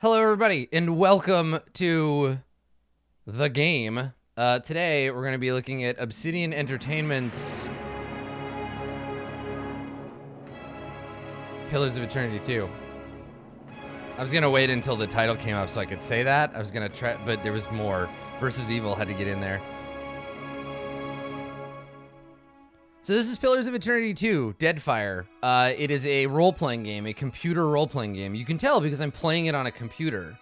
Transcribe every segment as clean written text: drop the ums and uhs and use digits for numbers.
Hello, everybody, and welcome to the game. Today, we're going to be looking at Obsidian Entertainment's Pillars of Eternity 2. I was going to wait until the title came up so I could say that. I was going to try, but there was more. Versus Evil had to get in there. So this is Pillars of Eternity 2, Deadfire. It is a role-playing game, a computer role-playing game. You can tell because I'm playing it on a computer.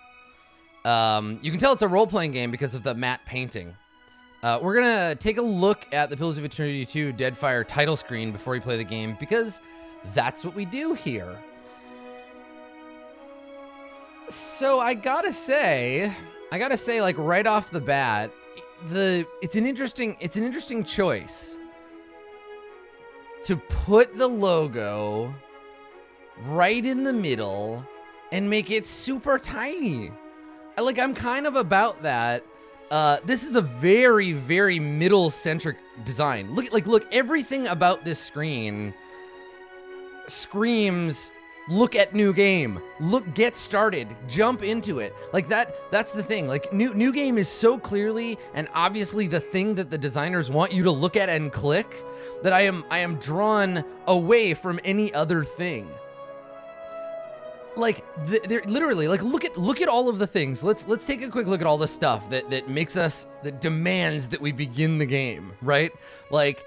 You can tell it's a role-playing game because of the matte painting. We're gonna take a look at the Pillars of Eternity 2 Deadfire title screen before we play the game because that's what we do here. So I gotta say, like right off the bat, it's an interesting choice to put the logo right in the middle and make it super tiny. I'm kind of about that. This is a very, very middle-centric design. Look, everything about this screen screams, look at new game. Look, get started, jump into it. Like that's the thing. Like new game is so clearly and obviously the thing that the designers want you to look at and click that I am drawn away from any other thing. Like they're literally like look at all of the things. Let's take a quick look at all the stuff that demands that we begin the game, right? Like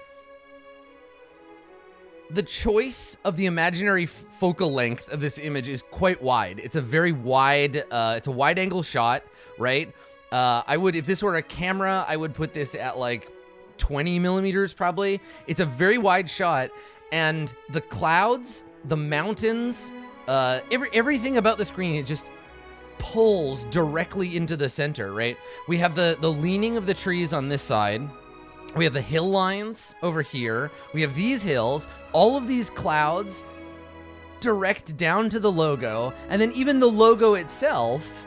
the choice of the imaginary focal length of this image is quite wide. It's a very wide, it's a wide angle shot, right? If this were a camera, I would put this at like 20 millimeters probably. It's a very wide shot, and the clouds, the mountains, everything about the screen, it just pulls directly into the center, right? We have the leaning of the trees on this side. We have the hill lines over here. We have these hills, all of these clouds direct down to the logo, and then even the logo itself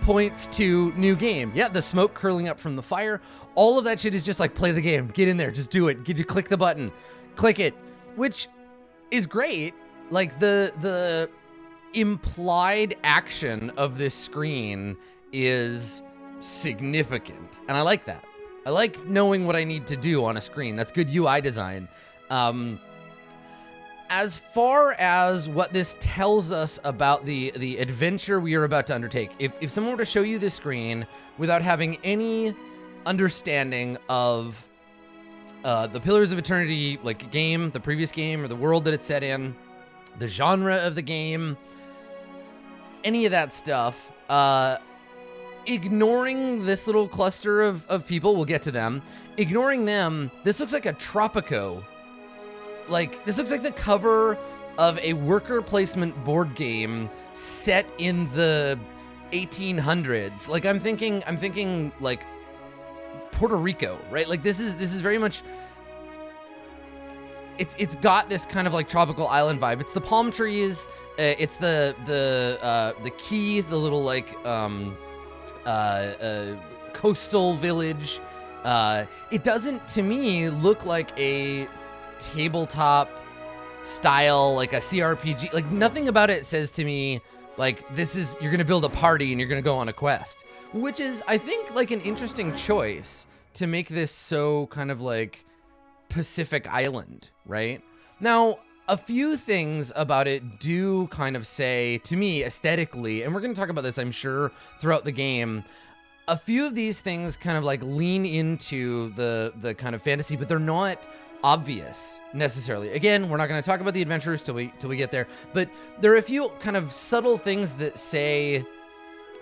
points to new game. Yeah, the smoke curling up from the fire. All of that shit is just like, play the game, get in there, just do it. You click the button, click it, which is great. Like the implied action of this screen is significant, and I like that. I like knowing what I need to do on a screen. That's good UI design. As far as what this tells us about the adventure we are about to undertake, if someone were to show you this screen without having any understanding of the Pillars of Eternity like game, the previous game, or the world that it's set in, the genre of the game, any of that stuff, ignoring this little cluster of people, we'll get to them, ignoring them, this looks like a Tropico. Like, this looks like the cover of a worker placement board game set in the 1800s. Like, I'm thinking like Puerto Rico, right? Like this is very much, it's got this kind of like tropical island vibe. It's the palm trees, it's the key, the little like coastal village. It doesn't to me look like a tabletop style, like a CRPG. Like nothing about it says to me like this is, you're gonna build a party and you're gonna go on a quest, which is, I think, like an interesting choice to make this so kind of like Pacific Island, right? Now, a few things about it do kind of say to me aesthetically, and we're going to talk about this, I'm sure, throughout the game. A few of these things kind of like lean into the kind of fantasy, but they're not obvious necessarily. Again, we're not going to talk about the adventures till we get there, but there are a few kind of subtle things that say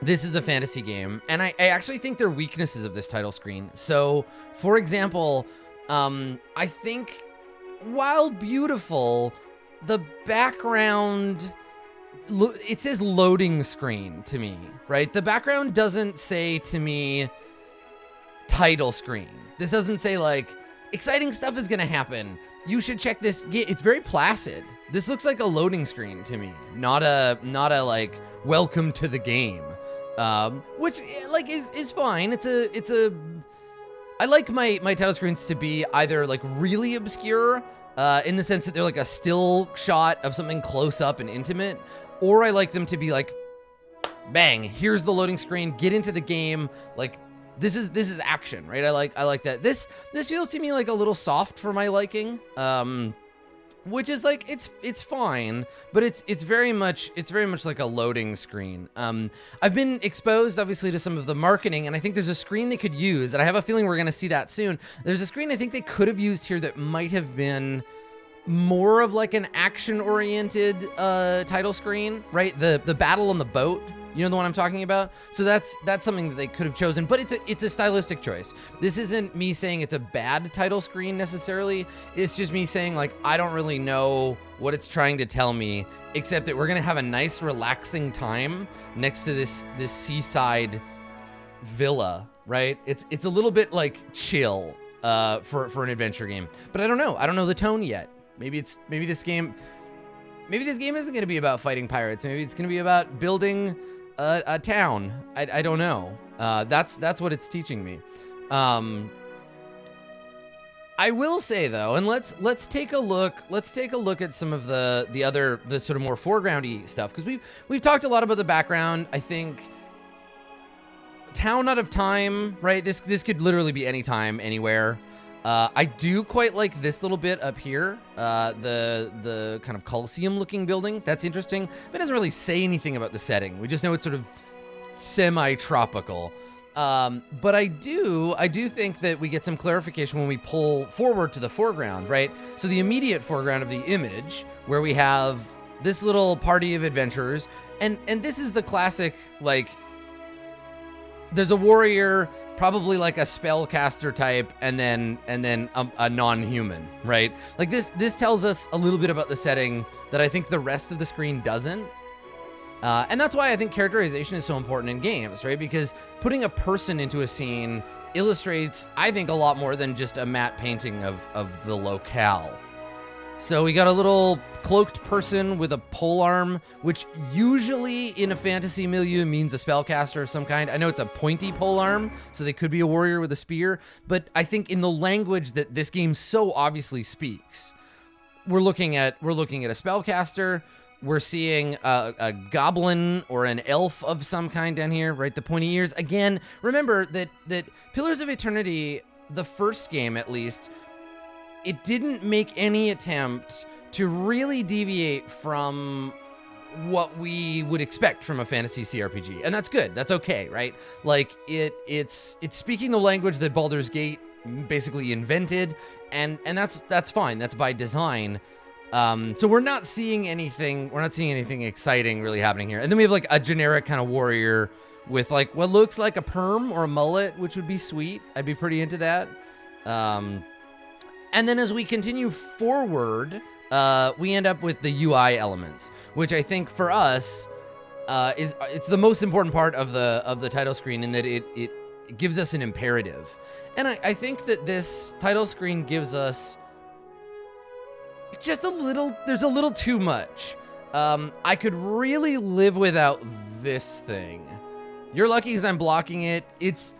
this is a fantasy game, and I actually think they're weaknesses of this title screen. So, for example, I think while beautiful, the background, it says loading screen to me, right? The background doesn't say to me title screen. This doesn't say like, exciting stuff is gonna happen, you should check this. It's very placid. This looks like a loading screen to me, not a like welcome to the game. Which like is fine. It's a I like my title screens to be either like really obscure, in the sense that they're like a still shot of something close up and intimate, or I like them to be like bang, here's the loading screen, get into the game. Like, this is action, right? I like that. This feels to me like a little soft for my liking. Which is like, it's fine, but it's very much like a loading screen. I've been exposed obviously to some of the marketing, and I think there's a screen they could use, and I have a feeling we're gonna see that soon. There's a screen I think they could have used here that might have been more of like an action-oriented title screen, right? The battle on the boat. You know the one I'm talking about? So that's something that they could have chosen, but it's a stylistic choice. This isn't me saying it's a bad title screen necessarily. It's just me saying, like, I don't really know what it's trying to tell me, except that we're gonna have a nice relaxing time next to this seaside villa, right? It's a little bit like chill for an adventure game. But I don't know. I don't know the tone yet. Maybe this game isn't gonna be about fighting pirates. Maybe it's gonna be about building a town. I don't know. That's what it's teaching me. I will say though, and let's take a look at some of the sort of more foregroundy stuff, because we've talked a lot about the background. I think Town Out of Time, right? This could literally be any time, anywhere. I do quite like this little bit up here, the kind of Colosseum looking building. That's interesting, but it doesn't really say anything about the setting. We just know it's sort of semi-tropical. But I do think that we get some clarification when we pull forward to the foreground, right? So the immediate foreground of the image, where we have this little party of adventurers, and this is the classic, like, there's a warrior, probably like a spellcaster type, and then a non-human, right? Like this tells us a little bit about the setting that I think the rest of the screen doesn't. And that's why I think characterization is so important in games, right? Because putting a person into a scene illustrates, I think, a lot more than just a matte painting of the locale. So we got a little cloaked person with a polearm, which usually in a fantasy milieu means a spellcaster of some kind. I know it's a pointy polearm, so they could be a warrior with a spear, but I think in the language that this game so obviously speaks, we're looking at a spellcaster. We're seeing a goblin or an elf of some kind down here, right? The pointy ears. Again, remember that Pillars of Eternity, the first game at least, it didn't make any attempt to really deviate from what we would expect from a fantasy CRPG. And that's good. That's okay, right? Like, it's speaking the language that Baldur's Gate basically invented, and that's fine. That's by design. So we're not seeing anything exciting really happening here. And then we have like a generic kind of warrior with like what looks like a perm or a mullet, which would be sweet. I'd be pretty into that. And then as we continue forward, we end up with the UI elements, which I think for us it's the most important part of the title screen, in that it gives us an imperative. And I think that this title screen gives us just there's a little too much. I could really live without this thing. You're lucky because I'm blocking it. It's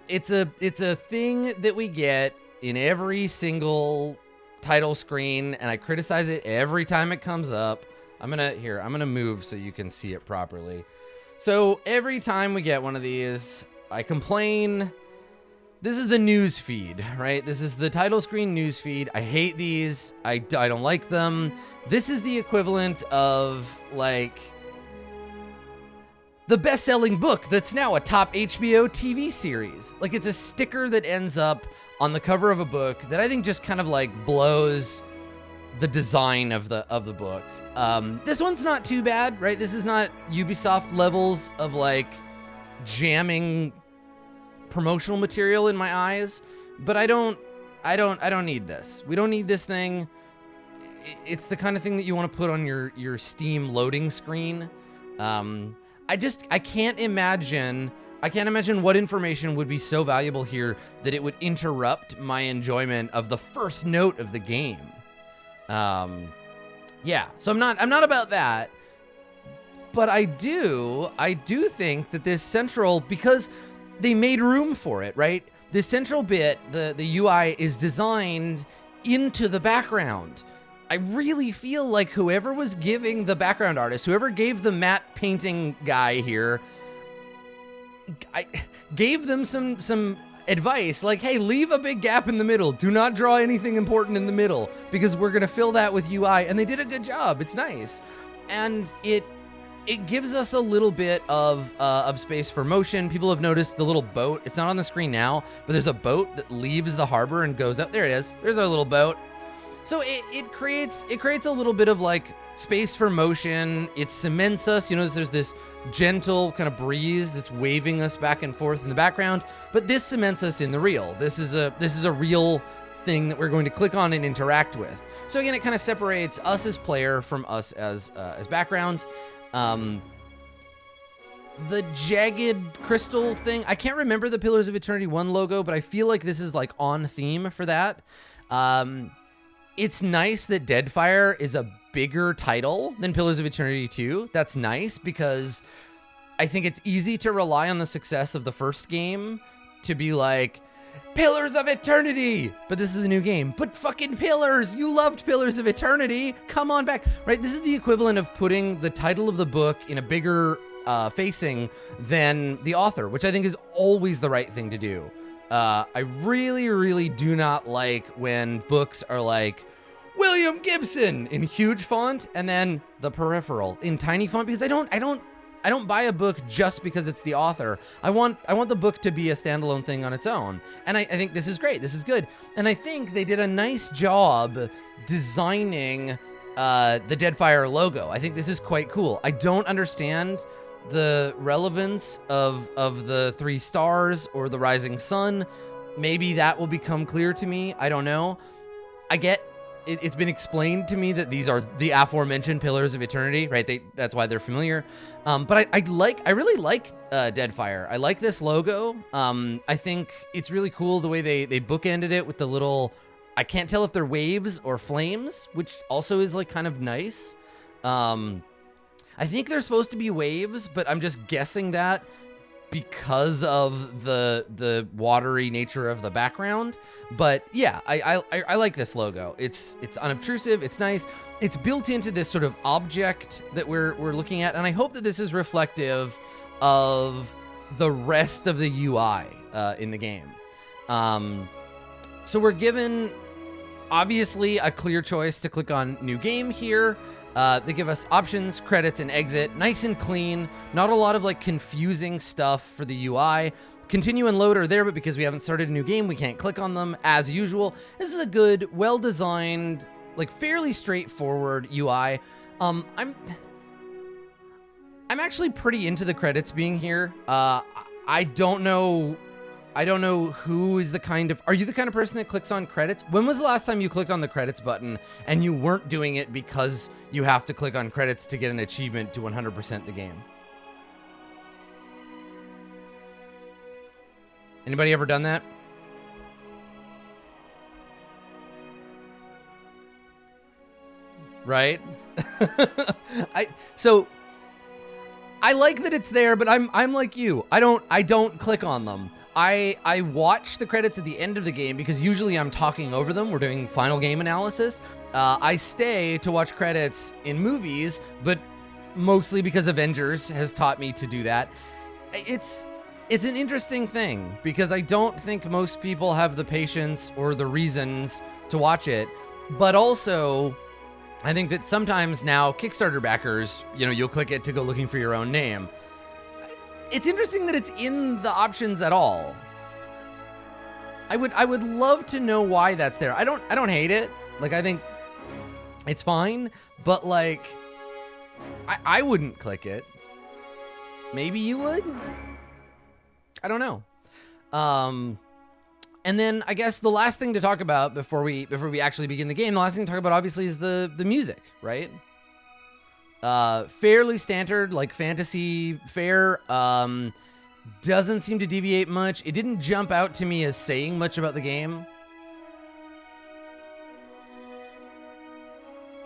a thing that we get in every single title screen, and I criticize it every time it comes up. I'm gonna move so you can see it properly. So every time we get one of these, I complain. This is the news feed, right? This is the title screen news feed. I hate these. I don't like them. This is the equivalent of like the best-selling book that's now a top HBO TV series. Like, it's a sticker that ends up on the cover of a book that I think just kind of like blows the design of the book. This one's not too bad, right? This is not Ubisoft levels of like jamming promotional material in my eyes, but I don't need this. We don't need this thing. It's the kind of thing that you want to put on your Steam loading screen. I can't imagine what information would be so valuable here that it would interrupt my enjoyment of the first note of the game. Yeah, so I'm not about that, but I do think that this central, because they made room for it, right? This central bit, the UI is designed into the background. I really feel like whoever was giving the background artist, whoever gave the matte painting guy here, I gave them some advice, like, hey, leave a big gap in the middle. Do not draw anything important in the middle, because we're gonna fill that with UI, and they did a good job. It's nice. And it gives us a little bit of space for motion. People have noticed the little boat. It's not on the screen now, but there's a boat that leaves the harbor and goes up. There it is. There's our little boat. So it creates a little bit of like space for motion. It cements us. You notice there's this gentle kind of breeze that's waving us back and forth in the background, but this cements us in the real. This is a real thing that we're going to click on and interact with. So again, it kind of separates us as player from us as background. The jagged crystal thing, I can't remember the Pillars of Eternity 1 logo, but I feel like this is like on theme for that. It's nice that Deadfire is a bigger title than Pillars of Eternity 2. That's nice, because I think it's easy to rely on the success of the first game to be like, Pillars of Eternity! But this is a new game. But fucking Pillars! You loved Pillars of Eternity! Come on back! Right? This is the equivalent of putting the title of the book in a bigger facing than the author, which I think is always the right thing to do. I really, really do not like when books are like, William Gibson in huge font, and then The Peripheral in tiny font, because I don't buy a book just because it's the author. I want the book to be a standalone thing on its own. And I think this is great. This is good. And I think they did a nice job designing the Deadfire logo. I think this is quite cool. I don't understand the relevance of the 3 stars or the rising sun. Maybe that will become clear to me. I don't know. I get it's been explained to me that these are the aforementioned Pillars of Eternity, right? That's why they're familiar. But I really like Deadfire. I like this logo. I think it's really cool the way they bookended it with the little, I can't tell if they're waves or flames, which also is like kind of nice. I think they're supposed to be waves, but I'm just guessing that because of the watery nature of the background. But yeah, I like this logo. It's unobtrusive, it's nice. It's built into this sort of object that we're looking at, and I hope that this is reflective of the rest of the UI in the game. So we're given, obviously, a clear choice to click on New Game here. They give us options, credits, and exit. Nice and clean. Not a lot of like confusing stuff for the UI. Continue and load are there, but because we haven't started a new game, we can't click on them as usual. This is a good, well-designed, like fairly straightforward UI. I'm actually pretty into the credits being here. I don't know who is the kind of... Are you the kind of person that clicks on credits? When was the last time you clicked on the credits button and you weren't doing it because you have to click on credits to get an achievement to 100% the game? Anybody ever done that? Right? So I like that it's there, but I'm like you. I don't click on them. I watch the credits at the end of the game because usually I'm talking over them. We're doing final game analysis. I stay to watch credits in movies, but mostly because Avengers has taught me to do that. It's an interesting thing because I don't think most people have the patience or the reasons to watch it, but also I think that sometimes now Kickstarter backers, you'll click it to go looking for your own name. It's interesting that it's in the options at all. I would love to know why that's there. I don't hate it. Like, I think it's fine, but like I wouldn't click it. Maybe you would? I don't know. And then I guess the last thing to talk about before we actually begin the game, the last thing to talk about obviously is the music, right? Fairly standard, like fantasy fare. Doesn't seem to deviate much. It didn't jump out to me as saying much about the game.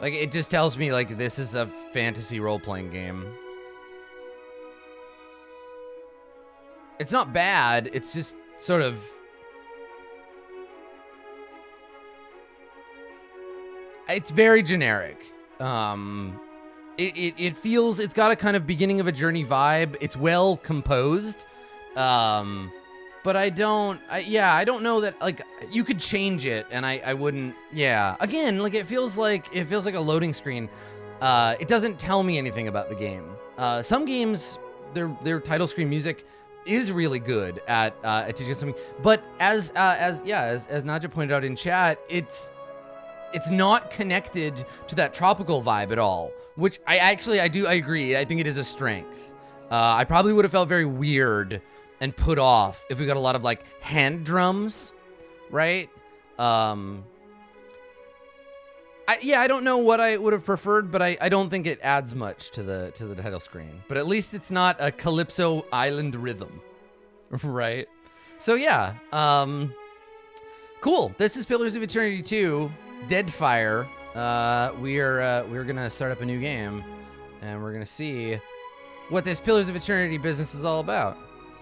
Like, it just tells me, like, this is a fantasy role-playing game. It's not bad, it's just sort of... It's very generic. It feels, it's got a kind of beginning of a journey vibe. It's well composed. But I don't know that, like, you could change it and I wouldn't. Yeah, again, like, it feels like a loading screen. It doesn't tell me anything about the game. Some games, their title screen music is really good at teaching us something, but as Nadja pointed out in chat, it's not connected to that tropical vibe at all, which I agree. I think it is a strength. I probably would have felt very weird and put off if we got a lot of, like, hand drums, right? I don't know what I would have preferred, but I don't think it adds much to the title screen. But at least it's not a Calypso Island rhythm, right? So yeah, cool. This is Pillars of Eternity 2, Deadfire. We're gonna start up a new game, and we're gonna see what this Pillars of Eternity business is all about.